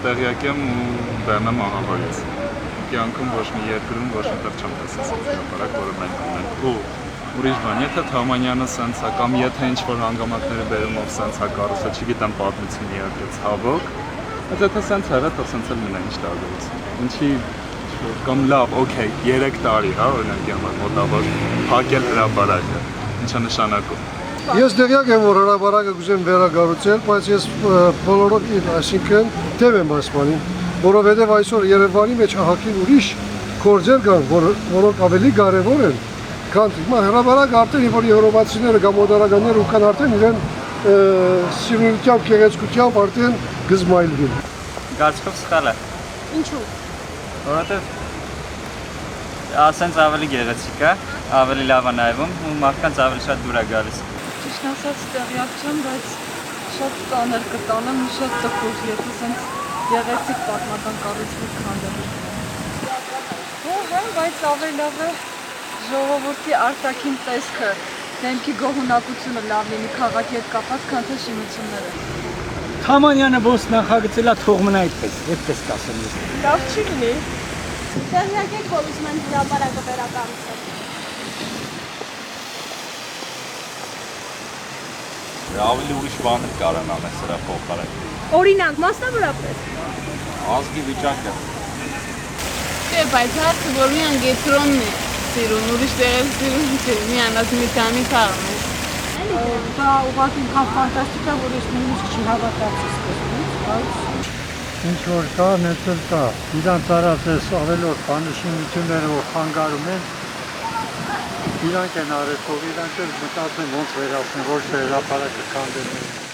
տեղյակ եմ ու բեմ եմ ահավորից։ Կյանքում ոչ մի երկրում ոչ մի տեղ չեմ տեսել հրապարակ, որը մենք ունենք։ Ու ուրիշ բան, եթե Թամանյանը սենց է, կամ եթե ինչ-որ հանգամանքները բերումով սենց է կառուցել, չգիտեմ պատմություն իհարկե ցավոք, բայց եթե սենց է, թող սենց էլ մնա, ինչ տարբերություն։ Ինչի կամ լավ, օքեյ, 3 տարի, հա, օրինակ համար մոտավոր փակել հրապարակը, ինչա նշանակում։ Ես դեղյակ եմ, որ հրապարակը կուզեմ վերակառուցել, բայց ես բոլորով այսինքն դեմ եմ ասմանին, որովհետև այսօր Երևանի մեջ ահագին ուրիշ գործեր կան, որոնք ավելի կարևոր են, քան հիմա հրապարակը արդեն որ եվրոպացիները կամ օտարականները ու կան արդեն իրեն սիրունությամբ, գեղեցկությամբ արդեն գզմայլվին։ Գարցքով սխալ է։ Ինչու՞։ Որովհետև ասենց ավելի գեղեցիկ է, ավելի լավ է նայվում ու մարդկանց ավելի շատ դուր է գալիս։ Ճիշտ ասած տեղյակ չեմ, բայց շատ տաներ կտանեմ ու շատ տխուր, եթե սենց գեղեցիկ պատմական կառույցներ քանդեմ։ Հա, բայց ավելի լավ է ժողովրդի արտաքին տեսքը, դեմքի գոհունակությունը լավ լինի քաղաքի հետ կապված, քան թե շինությունները։ Թամանյանը ոնց նախագծել է թող մնա այդպես կասեմ ես։ Լավ չի լինի։ Տեղյակ եք, որ ուզում են հրապարակը վերակառուցել։ Ավելի ուրիշ բաներ կարան անել սրա փոխարեն։ Օրինակ, մասնավորապես։ Ազգի վիճակը։ Չէ, բայց հարցը որ միան գետրոնն է սիրուն, ուրիշ տեղեր սիրուն չէ, միան ասում մի քանի քաղն է։ Դա ուղղակի ինքան ֆանտաստիկ է, որ ես նույնիսկ չհավատացի սկզբից, բայց Ինչ որ կա, նետել կա, իրանց արած ես ավելորդ բանշինությունները, որ խանգարում են, իրանք են արել, որ իրանք էլ մտածեն ոնց վերացնեն, ոչ թե հրապարակը քանդեն։